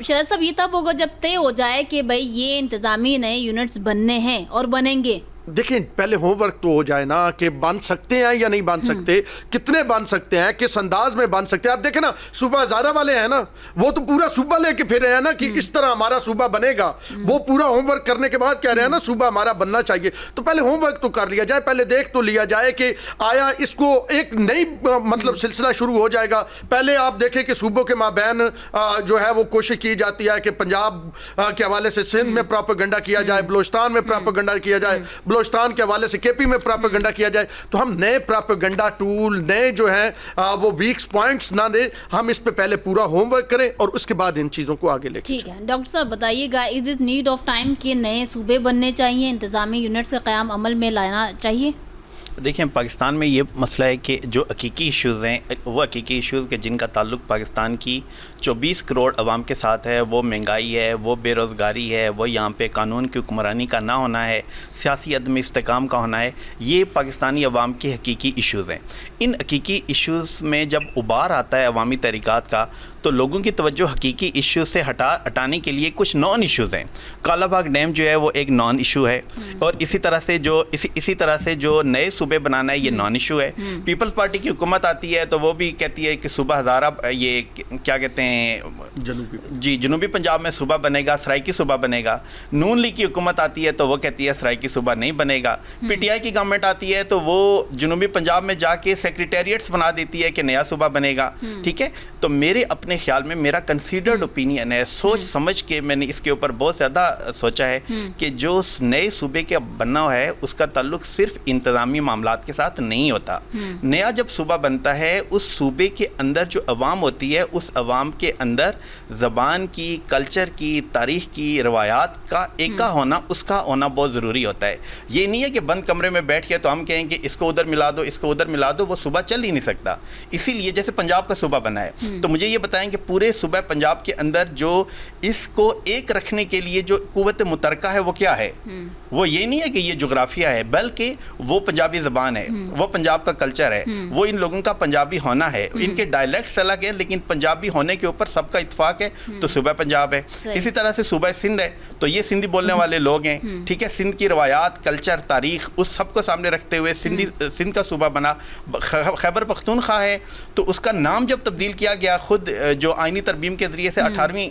شرط صاحب یہ تب ہوگا جب طے ہو جائے کہ بھائی یہ انتظامی نئے یونٹس بننے ہیں اور بنیں گے. دیکھیں پہلے ہوم ورک تو ہو جائے نا کہ بن سکتے ہیں یا نہیں بن سکتے, کتنے بن سکتے ہیں, کس انداز میں بن سکتے ہیں. آپ دیکھیں نا صوبہ ہزارہ والے ہیں نا, وہ تو پورا صوبہ لے کے پھر رہے ہیں نا کہ اس طرح ہمارا صوبہ بنے گا. وہ پورا ہوم ورک کرنے کے بعد کہہ رہے ہیں نا صوبہ ہمارا بننا چاہیے. تو پہلے ہوم ورک تو کر لیا جائے, پہلے دیکھ تو لیا جائے کہ آیا اس کو ایک نئی مطلب سلسلہ شروع ہو جائے گا. پہلے آپ دیکھیں کہ صوبوں کے مابین جو ہے وہ کوشش کی جاتی ہے کہ پنجاب کے حوالے سے سندھ میں پراپیگنڈا کیا جائے, بلوچستان میں پراپیگنڈا کیا جائے, بلوچستان کے حوالے سے کے پی میں پراپیگنڈا کیا جائے. تو ہم نئے پراپیگنڈا ٹول, نئے جو ہیں وہ ویکس پوائنٹس نہ دیں, ہم اس پہ پہلے پورا ہوم ورک کریں اور اس کے بعد ان چیزوں کو آگے لے کے. ٹھیک ہے ڈاکٹر صاحب بتائیے گا, از دس نیڈ آف ٹائم کہ نئے صوبے بننے چاہیے, انتظامی یونٹس کا قیام عمل میں لانا چاہیے؟ دیکھیں پاکستان میں یہ مسئلہ ہے کہ جو حقیقی ایشوز ہیں وہ حقیقی ایشوز کے جن کا تعلق پاکستان کی 24 کروڑ عوام کے ساتھ ہے, وہ مہنگائی ہے, وہ بے روزگاری ہے, وہ یہاں پہ قانون کی حکمرانی کا نہ ہونا ہے, سیاسی عدم استحکام کا ہونا ہے, یہ پاکستانی عوام کی حقیقی ایشوز ہیں. ان حقیقی ایشوز میں جب ابھار آتا ہے عوامی تحریکات کا تو لوگوں کی توجہ حقیقی ایشو سے ہٹانے کے لیے کچھ نان ایشوز ہیں. کالا باغ ڈیم جو ہے وہ ایک نان ایشو ہے, اور اسی طرح سے جو نئے صوبے بنانا ہے یہ نان ایشو ہے. پیپلز پارٹی کی حکومت آتی ہے تو وہ بھی کہتی ہے کہ صوبہ ہزارہ, یہ کیا کہتے ہیں, جنوبی پنجاب میں صوبہ بنے گا, سرائکی صوبہ بنے گا. نون لیگ کی حکومت آتی ہے تو وہ کہتی ہے سرائکی صوبہ نہیں بنے گا. پی ٹی آئی کی گورنمنٹ آتی ہے تو وہ جنوبی پنجاب میں جا کے سیکریٹریٹس بنا دیتی ہے کہ نیا صوبہ بنے گا. ٹھیک ہے, تو میرے اپنے خیال میں میرا کنسیڈرڈ اوپینین ہے, سوچ سمجھ کے میں نے اس کے اوپر بہت زیادہ سوچا ہے کہ جو نئے صوبے کا بننا ہے اس کا تعلق صرف انتظامی معاملات کے ساتھ نہیں ہوتا. نیا جب صوبہ بنتا ہے اس صوبے کے اندر جو عوام ہوتی ہے اس عوام کے اندر زبان کی, کلچر کی, تاریخ کی, روایات کا ایکا ہونا, اس کا ہونا بہت ضروری ہوتا ہے. یہ نہیں ہے کہ بند کمرے میں بیٹھ کے تو ہم کہیں کہ اس کو ادھر ملا دو, اس کو ادھر ملا دو, وہ صوبہ چل ہی نہیں سکتا. اسی لیے جیسے پنجاب کا صوبہ بنا ہے تو مجھے یہ بتائیں کہ پورے صوبہ پنجاب کے اندر جو اس کو ایک رکھنے کے لیے جو قوت متحرکہ ہے وہ کیا ہے؟ وہ یہ نہیں ہے کہ یہ جغرافیہ ہے, بلکہ وہ پنجابی زبان ہے, وہ پنجاب کا کلچر ہے, وہ ان لوگوں کا پنجابی ہونا ہے. ان کے ڈائلیکٹس الگ ہیں لیکن پنجابی ہونے کے اوپر سب کا اتفاق ہے, تو صوبہ پنجاب ہے. اسی طرح سے صوبہ سندھ ہے تو یہ سندھی بولنے والے لوگ ہیں. ٹھیک ہے, سندھ کی روایات, کلچر, تاریخ, اس سب کو سامنے رکھتے ہوئے سندھ کا صوبہ بنا. خیبر پختونخوا ہے تو اس کا نام جب تبدیل کیا گیا خود جو آئینی ترمیم کے ذریعے سے, 18ویں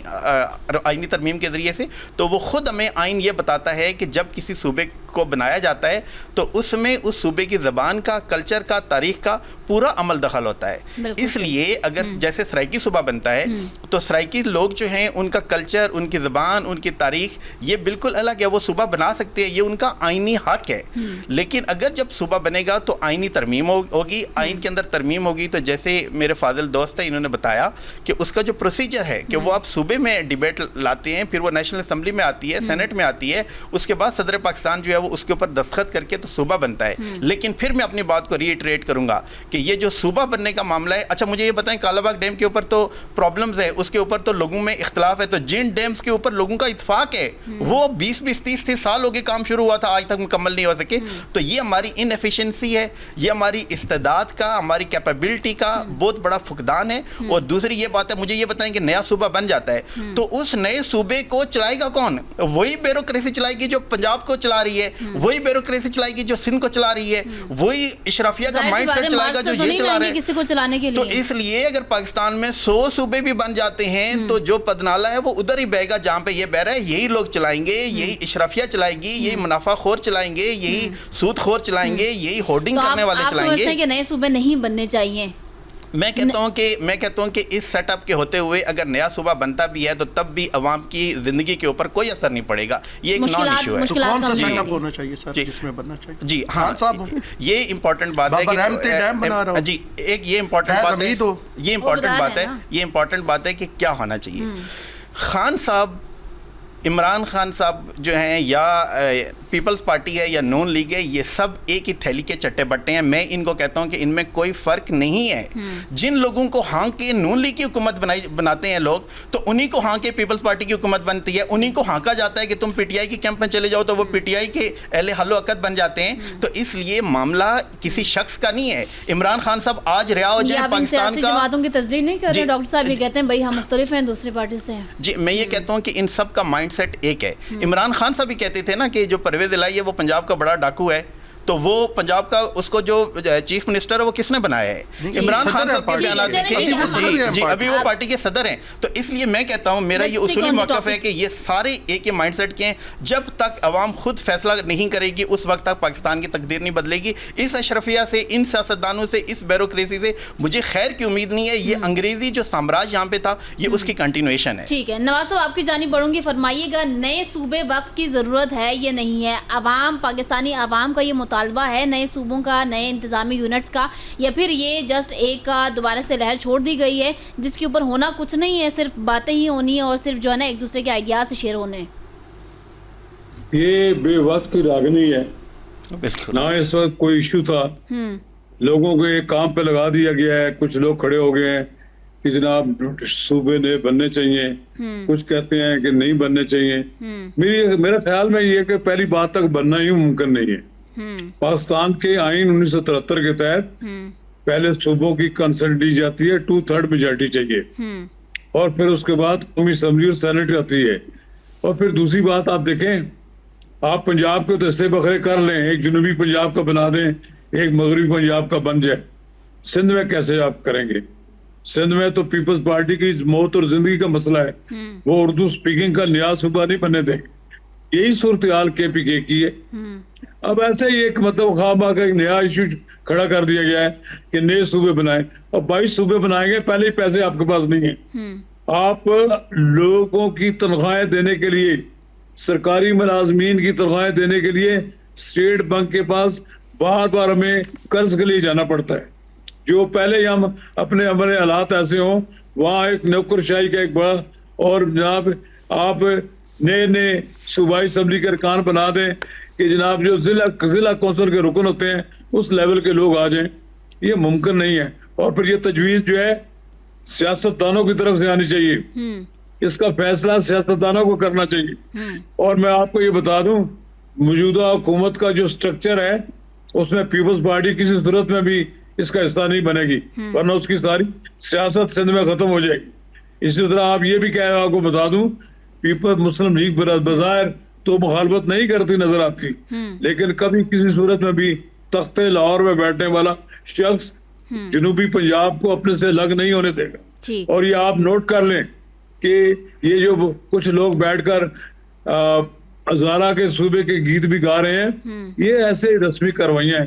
آئینی ترمیم کے ذریعے سے, تو وہ خود ہمیں آئین یہ بتاتا ہے کہ جب کسی صوبے کو بنایا جاتا ہے تو اس میں اس صوبے کی زبان کا, کلچر کا, تاریخ کا پورا عمل دخل ہوتا ہے. اس لیے اگر جیسے سرائکی صوبہ بنتا ہے تو سرائکی لوگ جو ہیں ان کا کلچر, ان کی زبان, ان کی تاریخ یہ بالکل الگ ہے, وہ صوبہ بنا سکتے ہیں, یہ ان کا آئینی حق ہے. لیکن اگر جب صوبہ بنے گا تو آئینی ترمیم ہوگی, آئین کے اندر ترمیم ہوگی. تو جیسے میرے فاضل دوست ہیں انہوں نے بتایا کہ اس کا جو پروسیجر ہے کہ وہ آپ صوبے میں ڈیبیٹ لاتے ہیں, پھر وہ نیشنل اسمبلی میں آتی ہے, سینٹ میں آتی ہے, اس کے بعد صدر پاکستان جو ہے وہ اس کے اوپر دستخط کر کے تو صوبہ بنتا ہے. لیکن پھر میں اپنی بات کو ری ایٹریٹ کروں گا کہ یہ جو صوبہ بننے کا معاملہ ہے, اچھا مجھے یہ بتائیں کالا باغ ڈیم کے اوپر تو پرابلمز ہے, اس کے اوپر تو لوگوں میں اختلاف ہے, تو جن ڈیمز کے اوپر لوگوں کا اتفاق ہے وہ 20-30 سال ہو گئے کام شروع ہوا تھا, آج تک مکمل نہیں ہو سکے. تو یہ ہماری ان ایفیشنسی ہے, یہ ہماری استعداد کا, ہماری کیپیبلٹی کا بہت بڑا فقدان ہے. اور دوسری یہ بات ہے, مجھے یہ بتائیں کہ نیا صوبہ بن جاتا ہے تو اس نئے صوبے کو چلائے گا کون؟ وہی بیوروکریسی چلائے گی جو پنجاب کو چلا رہی ہے, وہی بیوروکریسی چلائے گی جو سندھ کو چلا رہی ہے, وہی اشرافیہ کا مائنڈ سیٹ چلائے گا جو یہ چلا رہے ہیں کسی کو چلانے کے لیے. تو اس لیے اگر پاکستان میں 100 صوبے بھی بن جاتے ہیں تو جو پدنالا ہے وہ ادھر ہی بہے گا جہاں پہ یہ بہ رہا ہے, یہی لوگ چلائیں گے, یہی اشرافیہ چلائے گی, یہی منافع خور چلائیں گے, یہی سود خور چلائیں گے, یہی ہورڈنگ کرنے والے چلائیں گے. آپ سمجھتے ہیں کہ نئے صوبے نہیں بننے چاہیے؟ میں کہتا ہوں کہ اس سیٹ اپ کے ہوتے ہوئے اگر نیا صوبہ بنتا بھی ہے تو تب بھی عوام کی زندگی کے اوپر کوئی اثر نہیں پڑے گا. یہ ایک نان ایشو ہے. تو کون سا سیٹ اپ ہونا چاہیے سر جس میں بننا چاہیے؟ جی ہاں, یہ امپورٹنٹ بات ہے. جی ایک یہ امپورٹنٹ بات ہے کہ کیا ہونا چاہیے. خان صاحب, عمران خان صاحب جو ہیں, یا پیپلز پارٹی ہے یا نون لیگ ہے, یہ سب ایک ہی تھیلی کے چٹے بٹے ہیں. میں ان کو کہتا ہوں کہ ان میں کوئی فرق نہیں ہے. جن لوگوں کو ہاں کے نون لیگ کی حکومت بناتے ہیں لوگ, تو انہی کو ہاں کے پیپلز پارٹی کی حکومت بنتی ہے. انہی کو ہانکا جاتا ہے کہ تم پی ٹی آئی کی کیمپ میں چلے جاؤ تو وہ پی ٹی آئی کے اہل حل و عقد بن جاتے ہیں. تو اس لیے معاملہ کسی شخص کا نہیں ہے. عمران خان صاحب آج رہا ہو جائے پاکستان کا, جماعتوں کی تجزیہ نہیں کر رہے ڈاکٹر صاحب, یہ کہتے ہیں بھائی ہم مختلف ہیں دوسری پارٹی سے. جی میں یہ کہتا ہوں کہ ان سب کا مائنڈ سیٹ ایک ہے. عمران خان صاحب بھی کہتے تھے نا کہ جو پرویز الہی ہے وہ پنجاب کا بڑا ڈاکو ہے, تو وہ پنجاب کا اس کو جو چیف منسٹر ہے وہ کس نے بنایا ہے؟ عمران خان صاحب کے بیانات دیکھیں. جی ابھی وہ پارٹی کے صدر ہیں. تو اس لیے میں کہتا ہوں, میرا یہ اصولی موقف ہے کہ یہ سارے ایک ہی مائنڈ سیٹ کے ہیں. جب تک عوام خود فیصلہ نہیں کرے گی اس وقت تک پاکستان کی تقدیر نہیں بدلے گی. اس اشرفیہ سے, ان سیاستدانوں سے, اس بیوروکریسی سے مجھے خیر کی امید نہیں ہے. یہ انگریزی جو سامراج یہاں پہ تھا یہ اس کی کنٹینویشن ہے. ٹھیک ہے نواز صاحب, آپ کی جانب بڑھوں گی, فرمائیے گا نئے صوبے وقت کی ضرورت ہے یا نہیں ہے؟ عوام, پاکستانی عوام کا یہ مطالبہ ہے نئے صوبوں کا, نئے انتظامی یونٹس کا, یا پھر یہ جسٹ ایک دوبارہ سے لہر چھوڑ دی گئی ہے جس کے اوپر ہونا کچھ نہیں ہے, صرف باتیں ہی ہونی ہیں اور صرف جو ہے نا ایک دوسرے کے آئیڈیاز سے شیئر ہونے؟ یہ بے وقت کی راگنی ہے. نہ اس وقت کوئی ایشو تھا, لوگوں کو ایک کام پہ لگا دیا گیا ہے. کچھ لوگ کھڑے ہو گئے ہیں کہ جناب صوبے نے بننے چاہیے, کچھ کہتے ہیں کہ نہیں بننے چاہیے. میرے خیال میں یہ کہ پہلی بات تک بننا ہی ممکن نہیں ہے. پاکستان کے آئین 1973 کے تحت پہلے صوبوں کی کنسنٹ دی جاتی ہے, 2/3 میجارٹی چاہیے. اور پھر اس کے بعد قومی اسمبلی اور سینٹ آتی ہے. اور پھر دوسری بات آپ دیکھیں, آپ پنجاب کے تو حصے بکھرے کر لیں, ایک جنوبی پنجاب کا بنا دیں, ایک مغربی پنجاب کا بن جائے. سندھ میں کیسے آپ کریں گے؟ سندھ میں تو پیپلز پارٹی کی موت اور زندگی کا مسئلہ ہے, وہ اردو سپیکنگ کا نیا صوبہ نہیں بننے دیں. یہی صورتحال کے پی کے کی ہے. اب ایسے ہی ایک مطلب خواب کا ایک نیا ایشو کھڑا کر دیا گیا ہے کہ نئے صوبے بنائیں, اور 22 صوبے بنائیں گے, پہلے ہی پیسے آپ کے پاس نہیں ہیں. آپ لوگوں کی تنخواہیں دینے کے لیے, سرکاری ملازمین کی تنخواہیں دینے کے لیے اسٹیٹ بینک کے پاس بار بار ہمیں قرض کے لیے جانا پڑتا ہے. جو پہلے ہی ہم اپنے ہمارے حالات ایسے ہوں, وہاں ایک نوکر شاہی کا ایک بڑا, اور جناب آپ نئے صوبائی اسمبلی کے ارکان بنا دیں کہ جناب جو ضلع کونسل کے رکن ہوتے ہیں اس لیول کے لوگ آ جائیں. یہ ممکن نہیں ہے. اور پھر یہ تجویز جو ہے سیاستدانوں کی طرف سے آنی چاہیے, اس کا فیصلہ سیاستدانوں کو کرنا چاہیے. اور میں آپ کو یہ بتا دوں, موجودہ حکومت کا جو سٹرکچر ہے اس میں پیپلز پارٹی کسی صورت میں بھی اس کا حصہ نہیں بنے گی, ورنہ اس کی ساری سیاست سندھ میں ختم ہو جائے گی. اسی طرح آپ یہ بھی کہہ, آپ کو بتا دوں, پیپلز مسلم لیگ بظاہر تو مخالفت نہیں کرتی نظر آتی, لیکن کبھی کسی صورت میں بھی تختے لاہور میں بیٹھنے والا شخص جنوبی پنجاب کو اپنے سے الگ نہیں ہونے دے گا. اور یہ آپ نوٹ کر لیں کہ یہ جو کچھ لوگ بیٹھ کر ہزارہ کے صوبے کے گیت بھی گا رہے ہیں, یہ ایسے رسمی کروائیاں ہیں,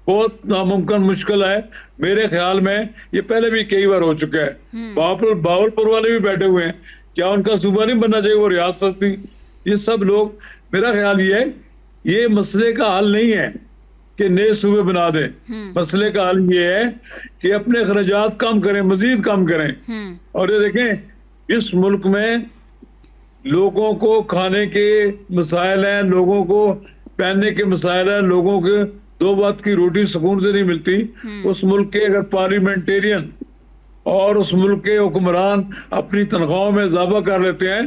بہت ناممکن مشکل ہے. میرے خیال میں یہ پہلے بھی کئی بار ہو چکا ہے. باولپور والے بھی بیٹھے ہوئے ہیں, کیا ان کا صوبہ نہیں بننا چاہیے, وہ ریاست تھی. یہ سب لوگ, میرا خیال یہ ہے, یہ مسئلے کا حل نہیں ہے کہ نئے صوبے بنا دیں. مسئلے کا حل یہ ہے کہ اپنے اخراجات کم کریں, مزید کم کریں. اور یہ دیکھیں, اس ملک میں لوگوں کو کھانے کے مسائل ہیں, لوگوں کو پہننے کے مسائل ہیں, لوگوں کے 2 وقت کی روٹی سکون سے نہیں ملتی. اس ملک کے اگر پارلیمنٹیرین اور اس ملک کے حکمران اپنی تنخواہوں میں اضافہ کر لیتے ہیں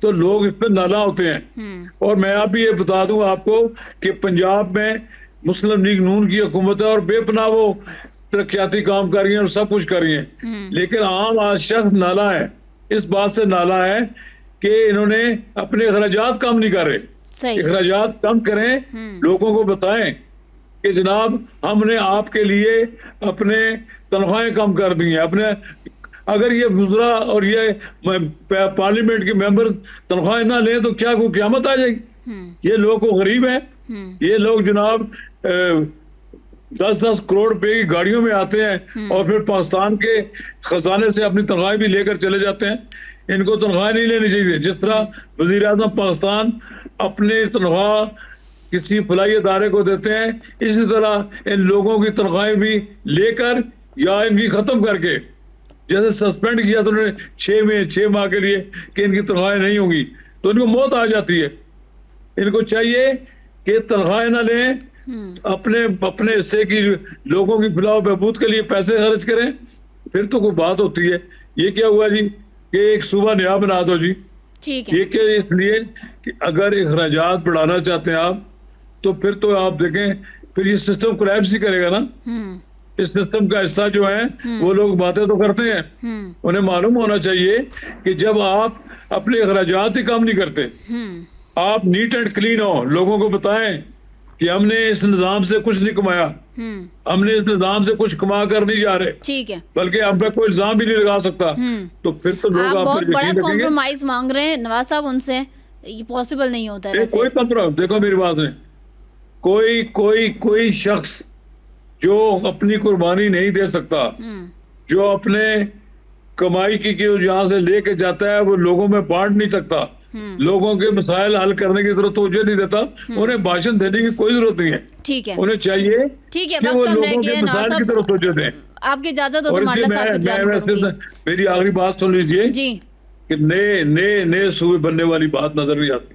تو لوگ اس پہ نالا ہوتے ہیں. اور میں اب بھی یہ بتا دوں آپ کو کہ پنجاب میں مسلم لیگ نون کی حکومت ہے, اور بے پناہ وہ ترقیاتی کام کر رہی ہیں اور سب کچھ کر رہی ہیں, لیکن عام شخص نالا ہے. اس بات سے نالا ہے کہ انہوں نے اپنے اخراجات کم نہیں کر رہے. اخراجات کم کریں, لوگوں کو بتائیں کہ جناب ہم نے آپ کے لیے اپنے تنخواہیں کم کر دی ہیں. اپنے اگر یہ وزراء اور یہ پارلیمنٹ کے ممبرز تنخواہیں نہ لیں تو کیا کوئی قیامت آ جائے گی؟ یہ لوگ کو غریب ہیں. یہ لوگ جناب 10-10 کروڑ روپے کی گاڑیوں میں آتے ہیں اور پھر پاکستان کے خزانے سے اپنی تنخواہیں بھی لے کر چلے جاتے ہیں. ان کو تنخواہیں نہیں لینی چاہیے. جس طرح وزیر اعظم پاکستان اپنے تنخواہ کسی فلاحی ادارے کو دیتے ہیں, اسی طرح ان لوگوں کی تنخواہیں بھی لے کر یا ان کی ختم کر کے, جیسے سسپینڈ کیا تو انہوں نے 6 ماہ کے لیے کہ ان کی تنخواہیں نہیں ہوں گی, تو ان کو موت آ جاتی ہے. ان کو چاہیے کہ تنخواہیں نہ لیں, اپنے حصے کی لوگوں کی فلاح و بہبود کے لیے پیسے خرچ کریں, پھر تو کوئی بات ہوتی ہے. یہ کیا ہوا جی کہ ایک صوبہ نیا بنا دو جی, یہ کہ اس لیے کہ اگر اخراجات بڑھانا چاہتے ہیں آپ تو پھر تو آپ دیکھیں پھر یہ سسٹم کولیپس ہی کرے گا نا. اس سسٹم کا حصہ جو ہے وہ لوگ باتیں تو کرتے ہیں, انہیں معلوم ہونا چاہیے کہ جب آپ اپنے اخراجات ہی کم نہیں کرتے, آپ نیٹ اینڈ کلین ہو, لوگوں کو بتائیں کہ ہم نے اس نظام سے کچھ نہیں کمایا, ہم نے اس نظام سے کچھ کما کر نہیں جا رہے, ٹھیک ہے, بلکہ ہم پہ کوئی الزام بھی نہیں لگا سکتا, تو پھر تو لوگ آپ بہت بڑا کمپرومائز مانگ رہے ہیں نواز صاحب, ان سے یہ پاسبل نہیں ہوتا ہے. کوئی کمپرومائز, دیکھو میری بات ہے, کوئی شخص جو اپنی قربانی نہیں دے سکتا, جو اپنے کمائی کی جہاں سے لے کے جاتا ہے وہ لوگوں میں بانٹ نہیں سکتا, لوگوں کے مسائل حل کرنے کی ضرورت توجہ نہیں دیتا, انہیں بھاشن دینے کی کوئی ضرورت نہیں ہے. ٹھیک ہے, انہیں چاہیے کہ وہ لوگوں کے مسائل کی طرف توجہ دیں. آپ کی اجازت ہو تو میری آخری بات سن لیجئے کہ نئے صوبے بننے والی بات نظر نہیں آتی,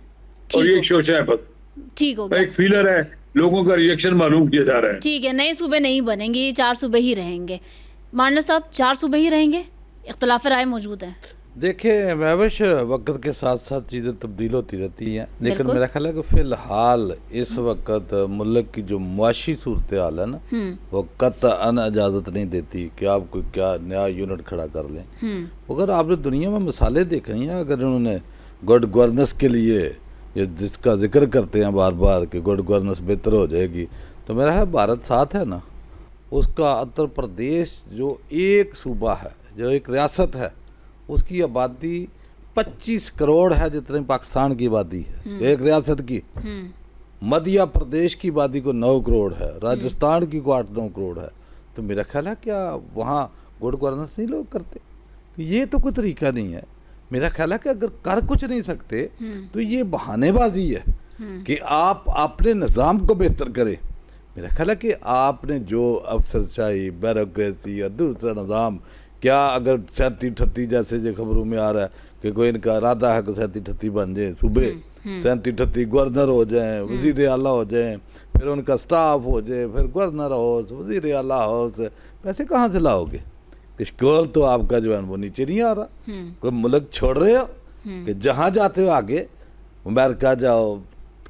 اور یہ ایک شوشہ ہے, بس ٹھیک ہو گیا, ایک فیلر ہے, لوگوں کا ریئیکشن معلوم کیا جا رہا ہے. ٹھیک ہے, نئے صوبے نہیں بنیں گے, 4 صوبے ہی رہیں گے. ماننا صاحب 4 صوبے ہی رہیں گے, اختلاف رائے موجود ہے. دیکھیں محوش، وقت کے ساتھ ساتھ چیزیں تبدیل ہوتی رہتی ہیں، لیکن بالکل۔ میرا خیال ہے کہ فی الحال اس وقت ملک کی جو معاشی صورتحال ہے نا، وہ قطعاً اجازت نہیں دیتی کہ آپ کوئی کیا نیا یونٹ کھڑا کر لیں۔ اگر آپ نے دنیا میں مثالیں دیکھنی ہیں، اگر انہوں نے گڈ گورننس کے لیے یہ جس کا ذکر کرتے ہیں بار بار کہ گڈ گورننس بہتر ہو جائے گی، تو میرا خیال بھارت ساتھ ہے نا، اس کا اتر پردیش جو ایک صوبہ ہے، جو ایک ریاست ہے، اس کی آبادی 25 کروڑ ہے جتنے پاکستان کی آبادی ہے ایک ریاست کی۔ مدھیہ پردیش کی آبادی کو 9 کروڑ ہے، راجستھان کی کو 8-9 کروڑ ہے۔ تو میرا خیال ہے کیا وہاں گڈ گورننس نہیں لوگ کرتے؟ یہ تو کوئی طریقہ نہیں ہے۔ میرا خیال ہے کہ اگر کر کچھ نہیں سکتے تو یہ بہانے بازی ہے کہ آپ اپنے نظام کو بہتر کریں۔ میرا خیال ہے کہ آپ نے جو افسر شاہی، بیوروکریسی اور دوسرا نظام، کیا اگر 37-38 جیسے جو خبروں میں آ رہا ہے کہ کوئی ان کا ارادہ ہے کہ 37-38 بن جائیں صوبے، 37-38 گورنر ہو جائیں، وزیر اعلیٰ ہو جائیں، پھر ان کا سٹاف ہو جائے، پھر گورنر ہاؤس، وزیر اعلیٰ ہاؤس، پیسے کہاں سے لاؤ گے؟ کشکول تو آپ کا جو ہے وہ نیچے نہیں آ رہا۔ کوئی ملک چھوڑ رہے ہو کہ جہاں جاتے ہو آگے، امریکہ جاؤ،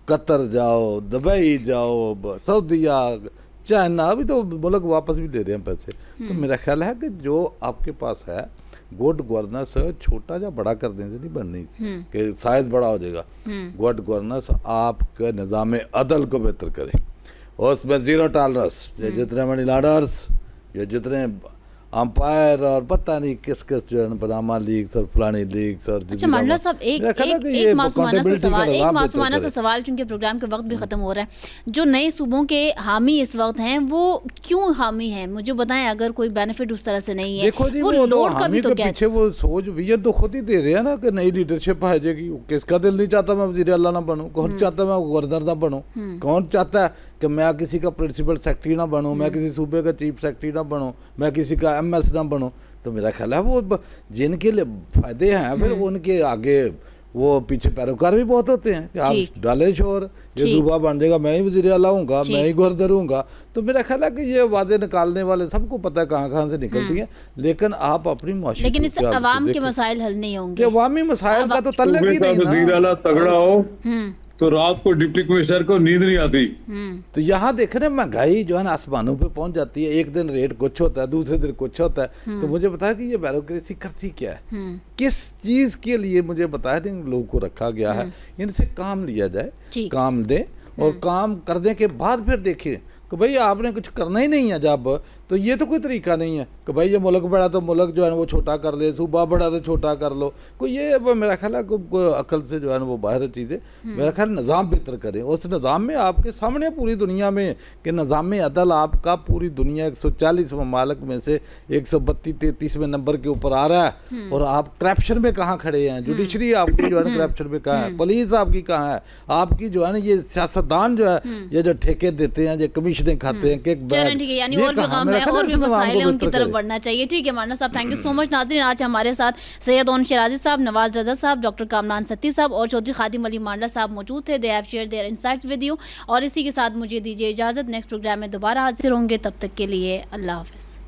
قطر جاؤ، دبئی جاؤ، سعودیہ، چائنا، ابھی تو ملک واپس بھی دے رہے ہیں پیسے۔ تو میرا خیال ہے کہ جو آپ کے پاس ہے گڈ گورننس چھوٹا یا بڑا کرنے سے نہیں بننی کہ سائز بڑا ہو جائے گا۔ گڈ گورننس آپ کے نظام عدل کو بہتر کرے، اور اس میں زیرو ٹالرنس، یہ جتنے منی لانڈرس، یہ جتنے امپائر اور پتہ نہیں کس کس جو ہے پاناما لیکس اور فلانی لیکس اور اچھا مانڈا صاحب، ایک معصومانہ سا سوال، چونکہ پروگرام کے وقت بھی ختم ہو رہا ہے، جو نئے صوبوں کے حامی اس وقت ہیں وہ کیوں حامی ہیں؟ مجھے بتائیں، اگر کوئی بینیفٹ اس طرح سے نہیں ہے، دیکھو جی، وہ لوڈ کا بھی تو کیا پیچھے وہ سوچ ویژن تو خود ہی دے رہے ہیں نا کہ نئی لیڈرشپ آ جائے گی۔ کس کا دل نہیں چاہتا میں وزیر اعلیٰ نہ بنوں؟ کون چاہتا میں گورنر نہ بنوں؟ کون چاہتا ہے کہ میں کسی کا پرنسپل سیکرٹری نہ بنوں، میں کسی صوبے کا چیف سیکرٹری نہ بنوں، میں کسی کا ایم ایس نہ بنوں؟ تو میرا خیال ہے وہ جن کے لیے فائدے ہیں پھر ان کے آگے وہ پیچھے پیروکار بھی بہت ہوتے ہیں کہ آپ ڈالے شور، یہ صوبہ بن جائے گا، میں ہی وزیر اعلیٰ ہوں گا، میں ہی گورنر ہوں گا۔ تو میرا خیال ہے کہ یہ وعدے نکالنے والے سب کو پتہ ہے کہاں کہاں سے نکلتی ہیں، لیکن آپ اپنی معاشی، لیکن اس سے عوام کے مسائل حل نہیں ہوں گے۔ عوامی مسائل کا تو تعلق ہی نہیں نا۔ وزیر اعلیٰ تگڑا ہو تو رات کو ڈپٹی کمشنر کو نیند نہیں آتی۔ تو یہاں دیکھ رہے ہیں مہنگائی جو ہے نا آسمانوں پہ پہنچ جاتی ہے، ایک دن ریٹ کچھ ہوتا ہے، دوسرے دن کچھ ہوتا ہے۔ تو مجھے بتایا کہ یہ بیوروکریسی کرتی کیا ہے، کس چیز کے لیے مجھے بتایا ان لوگوں کو رکھا گیا ہے، ان سے کام لیا جائے، کام دیں، اور کام کرنے کے بعد پھر دیکھیں کہ بھئی آپ نے کچھ کرنا ہی نہیں ہے جب، تو یہ تو کوئی طریقہ نہیں ہے کہ بھائی یہ ملک بڑا تو ملک جو ہے وہ چھوٹا کر لے، صوبہ بڑا تو چھوٹا کر لو۔ کوئی یہ میرا خیال ہے کوئی عقل سے جو ہے وہ باہر چیزیں، میرا خیال نظام بہتر کریں۔ اس نظام میں آپ کے سامنے پوری دنیا میں کہ نظام عدل آپ کا پوری دنیا 140 ممالک میں سے 132-133 نمبر کے اوپر آ رہا ہے، اور آپ کرپشن میں کہاں کھڑے ہیں؟ جوڈیشری آپ کی جو ہے کرپشن میں کہاں ہے؟ پولیس آپ کی کہاں ہے؟ آپ کی جو ہے نا یہ سیاستدان جو ہے یہ جو ٹھیکے دیتے ہیں، یہ کمیشنیں کھاتے ہیں، یعنی اور بھی کام ہے، اور بھی مسائل ہیں، ان کی طرف بڑھنا چاہیے۔ ٹھیک ہے مانڈا صاحب، تھینک یو سو مچ۔ ناظرین، آج ہمارے ساتھ سید اون شیرازی صاحب، نواز رضا صاحب، ڈاکٹر کامران ستی صاحب اور چودھری خادم علی مانڈا صاحب موجود تھے۔ They have share their insights with you, اور اسی کے ساتھ مجھے دیجیے اجازت، نیکسٹ پروگرام میں دوبارہ حاضر ہوں گے، تب تک کے لیے اللہ حافظ۔